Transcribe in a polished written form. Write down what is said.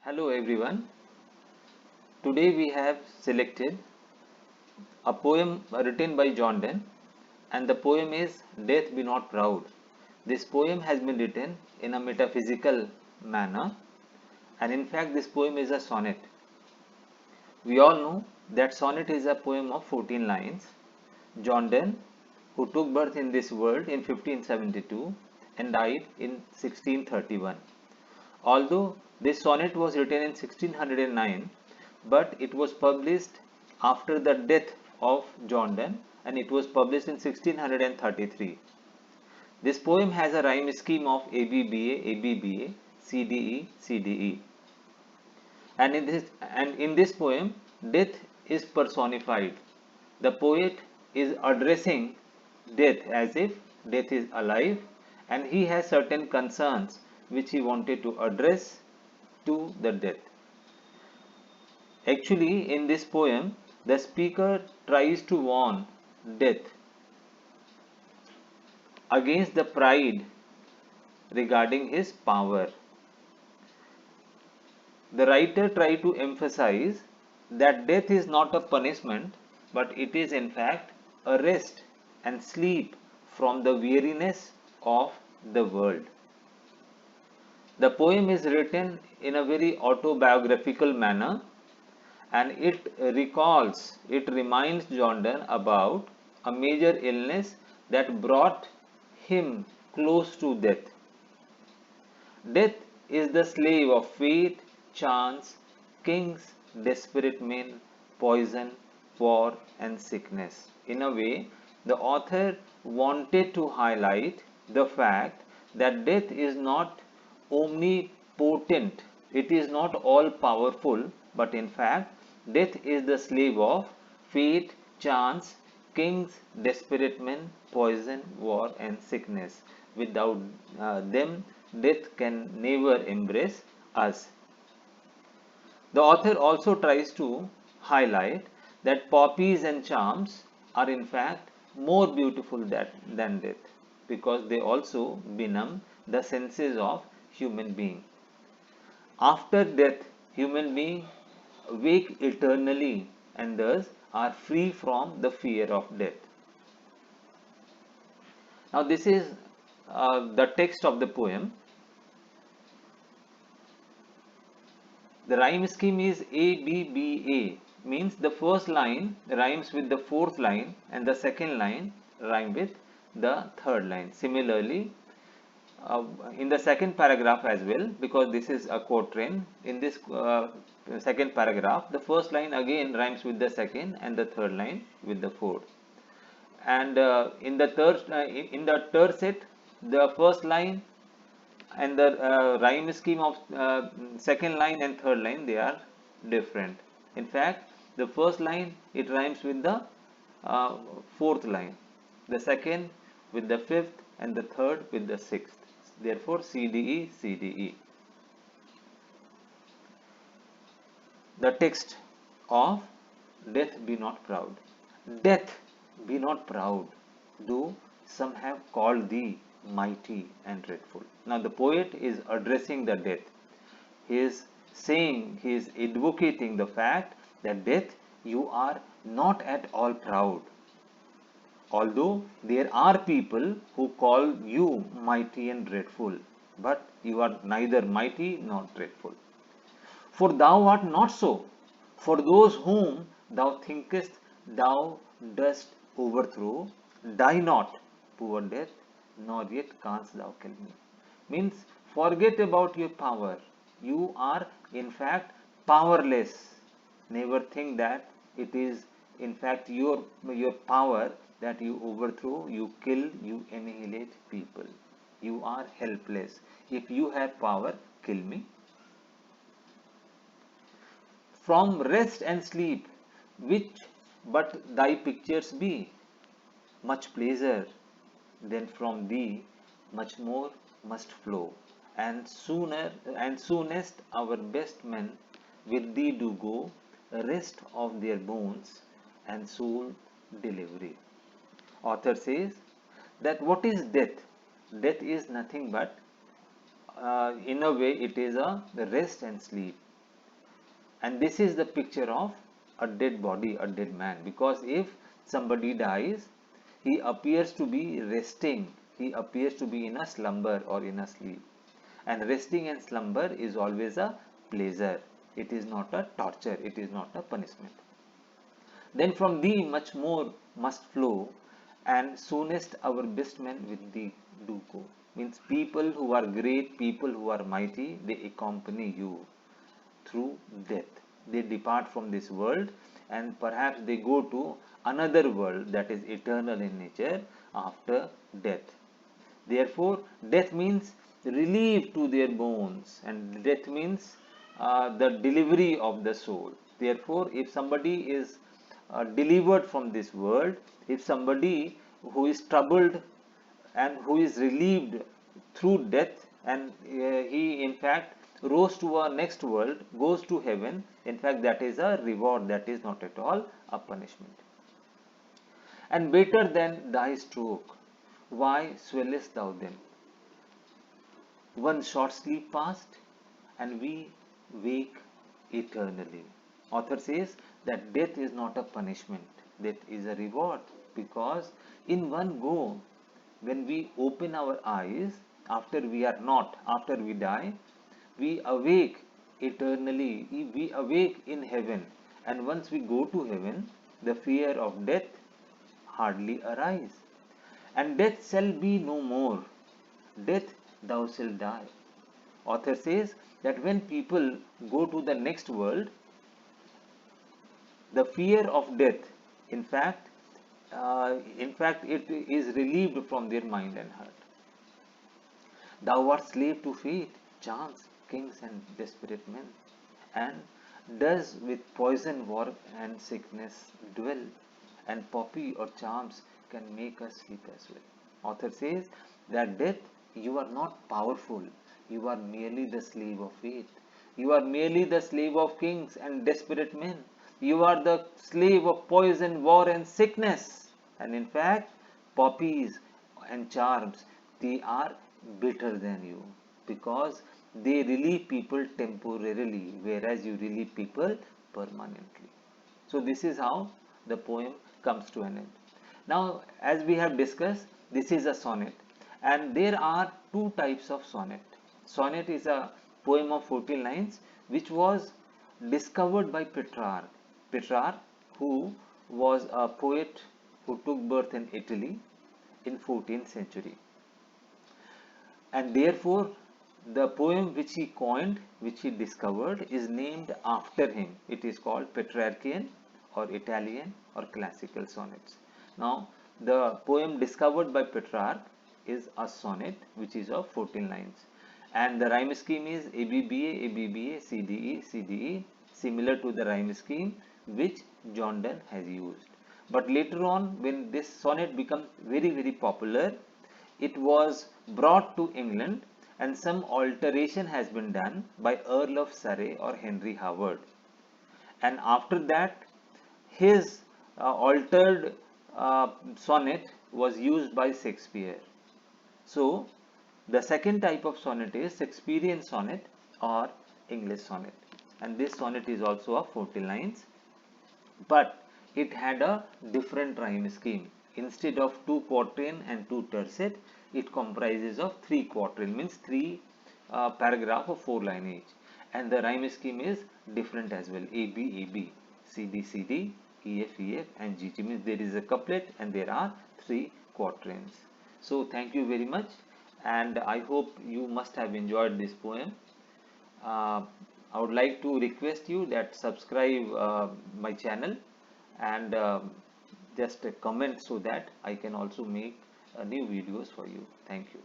Hello everyone. Today we have selected a poem written by Donne, and the poem is Death Be Not Proud. This poem has been written in a metaphysical manner, and in fact this poem is a sonnet. We all know that sonnet is a poem of 14 lines. Donne, who took birth in this world in 1572 and died in 1631. Although this sonnet was written in 1609, but it was published after the death of John Donne, and it was published in 1633. This poem has a rhyme scheme of ABBA, ABBA, CDE, CDE. And in this poem, death is personified. The poet is addressing death as if death is alive, and he has certain concerns which he wanted to address to the death. Actually, in this poem, the speaker tries to warn death against the pride regarding his power. The writer tried to emphasize that death is not a punishment, but it is in fact a rest and sleep from the weariness of the world. The poem is written in a very autobiographical manner, and it reminds Jordan about a major illness that brought him close to death. Death is the slave of fate, chance, kings, desperate men, poison, war, and sickness. In a way, the author wanted to highlight the fact that death is not omnipotent, it is not all powerful, but in fact, death is the slave of fate, chance, kings, desperate men, poison, war, and sickness. Without them, death can never embrace us. The author also tries to highlight that poppies and charms are in fact more beautiful than death, because they also benumb the senses of human being. After death, human beings wake eternally and thus are free from the fear of death. Now, this is the text of the poem. The rhyme scheme is ABBA, means the first line rhymes with the fourth line and the second line rhyme with the third line. Similarly, in the second paragraph as well, because this is a quatrain, in this second paragraph, the first line again rhymes with the second and the third line with the fourth. And in the third set, the first line and the rhyme scheme of second line and third line, they are different. In fact, the first line it rhymes with the uh, fourth line, the second with the fifth, and the third with the sixth. Therefore, CDE, CDE. The text of Death Be Not Proud. Death, be not proud, though some have called thee mighty and dreadful. Now, the poet is addressing the death. He is saying, he is advocating the fact that death, you are not at all proud. Although there are people who call you mighty and dreadful, but you are neither mighty nor dreadful. For thou art not so. For those whom thou thinkest thou dost overthrow, die not, poor death, nor yet canst thou kill me. Means, forget about your power. You are in fact powerless. Never think that it is in fact your power that you overthrow, you kill, you annihilate people. You are helpless. If you have power, kill me. From rest and sleep, which but thy pictures be, much pleasure, then from thee much more must flow. And sooner and soonest our best men with thee do go, rest of their bones and soul delivery. Author says that what is death? Death is nothing but, in a way, it is a rest and sleep. And this is the picture of a dead body, a dead man, because if somebody dies, he appears to be resting, he appears to be in a slumber or in a sleep. And resting and slumber is always a pleasure, it is not a torture, it is not a punishment. Then from thee much more must flow, and soonest our best men with thee do go. Means people who are great, people who are mighty, they accompany you through death. They depart from this world and perhaps they go to another world that is eternal in nature after death. Therefore, death means relief to their bones, and death means the delivery of the soul. Therefore, if somebody is delivered from this world, if somebody who is troubled and who is relieved through death, and he in fact rose to a next world, goes to heaven, in fact that is a reward, that is not at all a punishment. And better than thy stroke, why swellest thou them? One short sleep past, and we wake eternally. Author says that death is not a punishment, death is a reward, because in one go, when we open our eyes, after we are not, after we die, we awake eternally, we awake in heaven, and once we go to heaven, the fear of death hardly arise, and death shall be no more. Death, thou shalt die. Author says that when people go to the next world, the fear of death, in fact, it is relieved from their mind and heart. Thou art slave to fate, chance, kings and desperate men, and does with poison work and sickness dwell, and poppy or charms can make us sleep as well. Author says that death, you are not powerful, you are merely the slave of fate. You are merely the slave of kings and desperate men. You are the slave of poison, war and sickness. And in fact, poppies and charms, they are better than you, because they relieve people temporarily, whereas you relieve people permanently. So this is how the poem comes to an end. Now, as we have discussed, this is a sonnet, and there are two types of sonnet. Sonnet is a poem of 14 lines which was discovered by Petrarch. Petrarch, who was a poet who took birth in Italy in 14th century, and therefore the poem which he coined, which he discovered, is named after him. It is called Petrarchian or Italian or classical sonnets. Now, the poem discovered by Petrarch is a sonnet which is of 14 lines, and the rhyme scheme is ABBA, ABBA, CDE, CDE, similar to the rhyme scheme which John Donne has used. But later on, when this sonnet becomes very popular, it was brought to England and some alteration has been done by Earl of Surrey or Henry Howard. And after that, his altered sonnet was used by Shakespeare. So, the second type of sonnet is Shakespearean sonnet or English sonnet. And this sonnet is also of 14 lines, but it had a different rhyme scheme. Instead of 2 quatrain and 2 tercet, it comprises of 3 quatrain, means 3 paragraph of 4 line each, and the rhyme scheme is different as well. AB, AB, CD, CD, EF, EF and GG, means there is a couplet and there are 3 quatrains. So thank you very much, and I hope you must have enjoyed this poem. I would like to request you that subscribe my channel and just comment so that I can also make new videos for you. Thank you.